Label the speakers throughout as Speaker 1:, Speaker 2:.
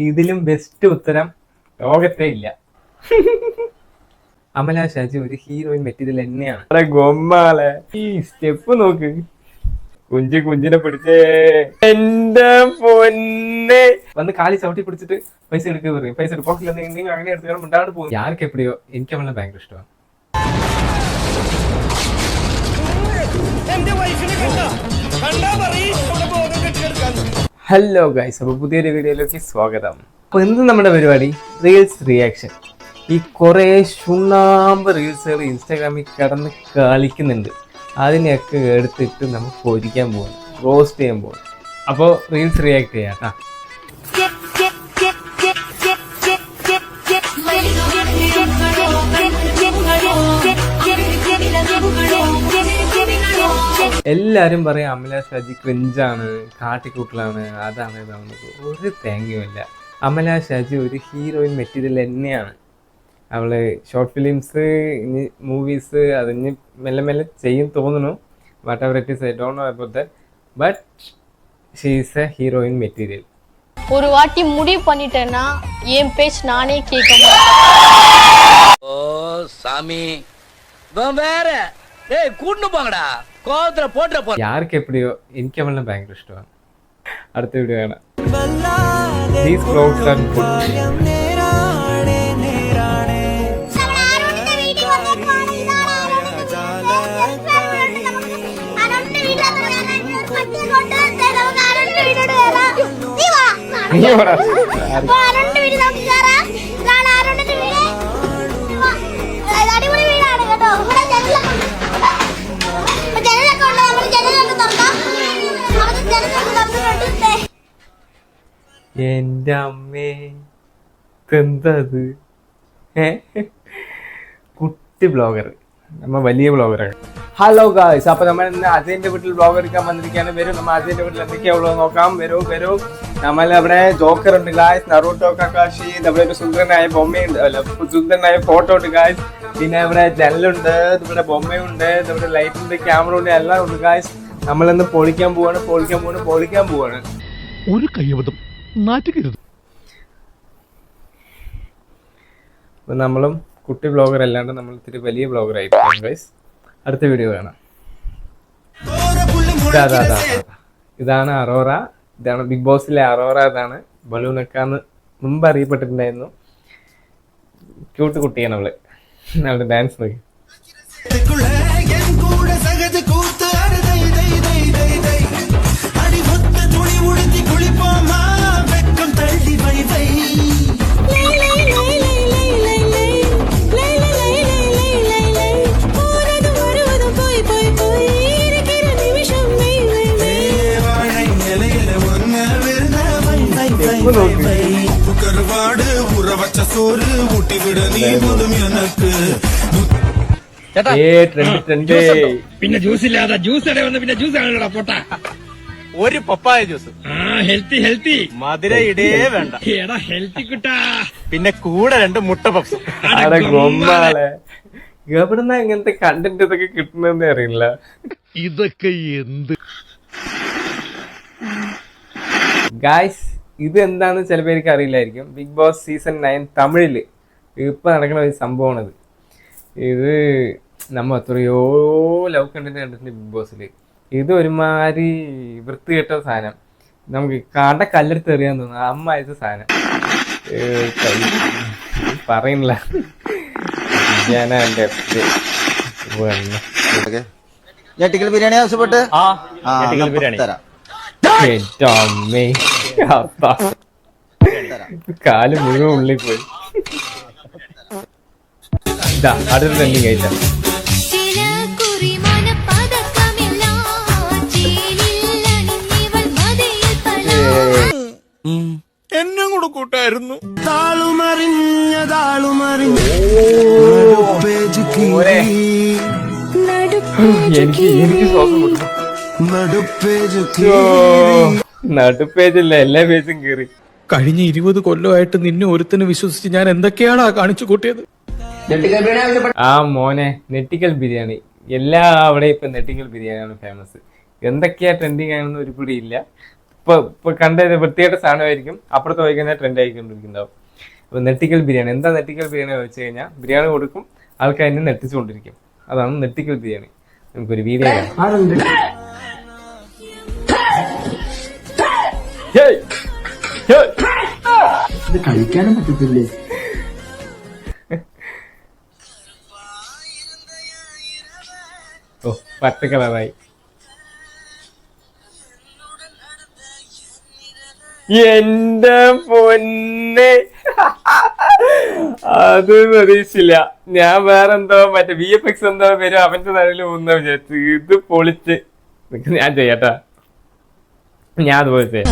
Speaker 1: ഇതിലും ബെസ്റ്റ് ഉത്തരം ലോകത്തെ ഇല്ല. അമല ഷാജി ഒരു ഹീറോയിൻ മെറ്റീരിയൽ തന്നെയാണ്. അതെ ഗൊമ്മാളെ, ഈ സ്റ്റെപ്പ് നോക്ക്. കുഞ്ചിനെ പിടിച്ചേ എന്റെ പൊന്നെ. വന്ന് കാലി ചവിട്ടി പിടിച്ചിട്ട് പൈസ എടുക്കുക പറയും. പൈസ എടുക്കില്ല, നിങ്ങൾ അങ്ങനെ എടുത്ത് ഉണ്ടാണ്ട് പോകും. ആർക്ക് എപ്പോഴോ എനിക്ക് അവളെ ഭയങ്കര ഇഷ്ടമാണ്. ഹലോ ഗൈസ്, അപ്പൊ പുതിയൊരു വീഡിയോയിലേക്ക് സ്വാഗതം. അപ്പൊ ഇന്ന് നമ്മുടെ പരിപാടി റീൽസ് റിയാക്ഷൻ. ഈ കുറെ ചുണ്ണാമ്പ് റീൽസുകൾ ഇൻസ്റ്റാഗ്രാമിൽ കിടന്ന് കളിക്കുന്നുണ്ട്. അതിനെയൊക്കെ എടുത്തിട്ട് നമുക്ക് പൊരിക്കാൻ പോകണം, റോസ്റ്റ് ചെയ്യാൻ പോകണം. അപ്പോൾ റീൽസ് റിയാക്ട് ചെയ്യാം കേട്ടോ. എല്ലാരും പറയും അമല ഷാജി ക്രിഞ്ചാണ്, കാട്ടിക്കൂട്ടലാണ്, അതാണ് ഇതാണ്. ഒരു തേങ്ങയുമില്ല. അമല ഷാജി ഒരു ഹീറോയിൻ മെറ്റീരിയൽ തന്നെയാണ്. അവള് ഷോർട്ട് ഫിലിംസ്, ഇനി മൂവീസ് അതിന് മെല്ലെ മെല്ലെ ചെയ്യും തോന്നുന്നു. What ever it is, I don't know about that, but she is A heroine material.
Speaker 2: ஒரு வாட்டி முடிவு பண்ணிட்டேன்னா என் பேச்சு நானே கேட்க மாட்டேன்.
Speaker 3: ஓ சாமி வேற ஏய் கூட்டு போங்கடா, கோவத்துல போட்ற போ.
Speaker 1: யாருக்கு எப்படியோ എനിക്ക് അവളെ ഭയങ്കര ഇഷ്ടമാണ്. അടുത്ത വീഡിയോ കാണാം. These vlogs are good. എന്റെ അമ്മേ, എന്തത്? കുട്ടി ബ്ലോഗർ, നമ്മ വലിയ ബ്ലോഗറാണ്. ഹലോ ഗായ്സ്, അപ്പൊ നമ്മൾ ഇന്ന് അജയന്റെ വീട്ടിൽ ബ്ലോഗ് എടുക്കാൻ വന്നിരിക്കുകയാണ്. വരും, നമ്മൾ അജയന്റെ വീട്ടിൽ എന്തൊക്കെയാവുള്ളത് നോക്കാം. വരൂ. നമ്മളവിടെ ജോക്കർ ഉണ്ട് ഗായ്സ്, നറൂട്ടോ കക്കാഷി, നമ്മുടെ ഒരു സുന്ദരനായ ബൊമ്മയുണ്ട്, അല്ല സുന്ദരനായ ഫോട്ടോ ഉണ്ട് ഗായ്സ്. പിന്നെ ഇവിടെ ജനലുണ്ട്, ഇവിടെ ബൊമ്മയുണ്ട്, ഇവിടെ ലൈറ്റ് ഉണ്ട്, ക്യാമറ ഉണ്ട്, എല്ലാം ഉണ്ട് ഗായ്സ്. നമ്മളിന്ന് പൊളിക്കാൻ പോവാണ്.
Speaker 4: ഒരു കയ്യബദ്ധം നാറ്റുകരുത്.
Speaker 1: അപ്പൊ നമ്മളും കുട്ടി ബ്ലോഗർ അല്ലാണ്ട് നമ്മൾ ഇത്തിരി വലിയ ബ്ലോഗർ ആയിരിക്കും ഗൈസ്. അടുത്ത വീഡിയോ കാണാം. ഇതാണ് അറോറ, ഇതാണ് ബിഗ് ബോസിലെ അറോറ. ഇതാണ് ബലൂണക്കാന്ന് മുമ്പ് അറിയപ്പെട്ടിട്ടുണ്ടായിരുന്നു. ക്യൂട്ട് കുട്ടിയാണ് അവള്. അവളുടെ ഡാൻസ് നോക്കി.
Speaker 4: പിന്നെ ജ്യൂസ് ഇല്ലാതെ ജ്യൂസ് വന്ന് പിന്നെ ജ്യൂസ് ആണല്ലോ പൊട്ടാ.
Speaker 5: ഒരു പപ്പായ ജ്യൂസ്,
Speaker 4: ഹെൽത്തി
Speaker 5: മധുര ഇടേ വേണ്ട.
Speaker 4: എടാ ഹെൽത്തി കിട്ടാ.
Speaker 5: പിന്നെ കൂടെ 2 മുട്ട പപ്സ്.
Speaker 1: എവിടുന്ന ഇങ്ങനത്തെ കണ്ടന്റ് ഇതൊക്കെ കിട്ടുന്നതെന്ന് അറിയില്ല.
Speaker 4: ഇതൊക്കെ എന്ത്
Speaker 1: ഗായ്സ്, ഇത് എന്താണെന്ന് ചില പേർക്ക് അറിയില്ലായിരിക്കും. ബിഗ് ബോസ് സീസൺ 9 തമിഴില് ഇപ്പൊ നടക്കുന്ന ഒരു സംഭവമാണിത്. ഇത് നമ്മ എത്രയോ ലവ് കണ്ടന്റ് കണ്ടിട്ടുണ്ട് ബിഗ് ബോസിൽ. ഇത് ഒരുമാതിരി വൃത്തികെട്ട സാധനം, നമുക്ക് കല്ലെടുത്ത് എറിയാൻ തോന്നുന്നു. അമ്മ അയച്ച സാധനം പറയുന്നില്ല.
Speaker 6: ഞെട്ടിക്കൽ ബിരിയാണി ആവശ്യപ്പെട്ട്
Speaker 5: തരാം.
Speaker 1: കാല് മുഴുവൻ ഉള്ളിൽ പോയി. അടുത്ത ട്രെൻഡിങ് ആയില്ല.
Speaker 4: എന്നും കൂടെ കൂട്ടായിരുന്നു.
Speaker 1: എനിക്ക് ശ്വാസം കൊടുക്കും. നടുപ്പേജല്ല, എല്ലാ പേജും കീറി.
Speaker 4: കഴിഞ്ഞ 20 കൊല്ലമായിട്ട് നിന്നെ ഒരുത്തനെ വിശ്വസിച്ച് ഞാൻ എന്തൊക്കെയാണ് കാണിച്ചു കൂട്ടിയത്.
Speaker 1: ആ മോനെ, നെട്ടിക്കൽ ബിരിയാണി. എല്ലാ അവിടെ ഇപ്പൊ നെട്ടിക്കൽ ബിരിയാണിയാണ് ഫേമസ്. എന്തൊക്കെയാ ട്രെൻഡിങ് ആണെന്ന് ഒരു പിടിയില്ല. ഇപ്പൊ കണ്ട വൃത്തിയായിട്ട സാധനമായിരിക്കും, അപ്പുറത്ത് പോയി കഴിഞ്ഞാൽ ട്രെൻഡ് ആയിക്കൊണ്ടിരിക്കുന്നുണ്ടാവും. അപ്പൊ നെട്ടിക്കൽ ബിരിയാണി. എന്താ നെട്ടിക്കൽ ബിരിയാണി വെച്ച് കഴിഞ്ഞാൽ ബിരിയാണി കൊടുക്കും, ആൾക്കാർ എന്നെ നെട്ടിച്ചുകൊണ്ടിരിക്കും. അതാണ് നെട്ടിക്കൽ ബിരിയാണി. നമുക്കൊരു വീഡിയോ
Speaker 7: കഴിക്കാനും പറ്റത്തില്ലേ?
Speaker 1: ഓ പച്ച കളറായി. എന്റെ പൊന്നെ, അത് പ്രതീക്ഷിച്ചില്ല ഞാൻ. വേറെന്തോ മറ്റേ VFX എന്തോ വരും അവന്റെ തലയിൽ മൂന്ന് വിചാരിച്ചു. ഇത് പൊളിച്ച് ഞാൻ ചെയ്യട്ടാ, ഞാൻ അതുപോലെ ചെയ്യാം.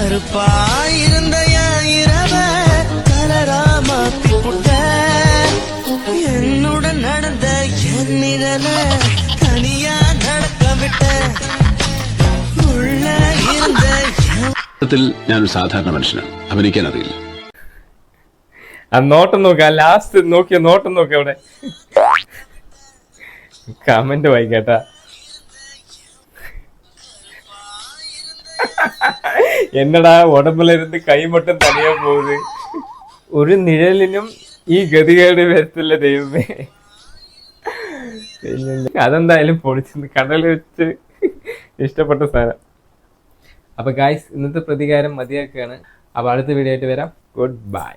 Speaker 8: ഞാൻ സാധാരണ മനുഷ്യനാണ്, അഭിനയിക്കാൻ അറിയില്ല.
Speaker 1: ആ നോട്ടം നോക്ക, ലാസ്റ്റ് നോക്കിയ നോട്ടം നോക്ക. അവിടെ കമന്റ് വായിക്കട്ടാ. എന്നടാ ഉടമ്പിലിരുന്ന് കൈമൊട്ടം തനിയാൻ പോകുന്നത്. ഒരു നിഴലിനും ഈ ഗതികേട് വരത്തില്ല ദൈവമേ. അതെന്തായാലും പൊളിച്ച് കടൽ വെച്ച് ഇഷ്ടപ്പെട്ട സാധനം. അപ്പൊ ഗായ്സ്, ഇന്നത്തെ പ്രതികാരം മതിയാക്കുകയാണ്. അപ്പൊ അടുത്ത വീഡിയോ ആയിട്ട് വരാം. Good bye.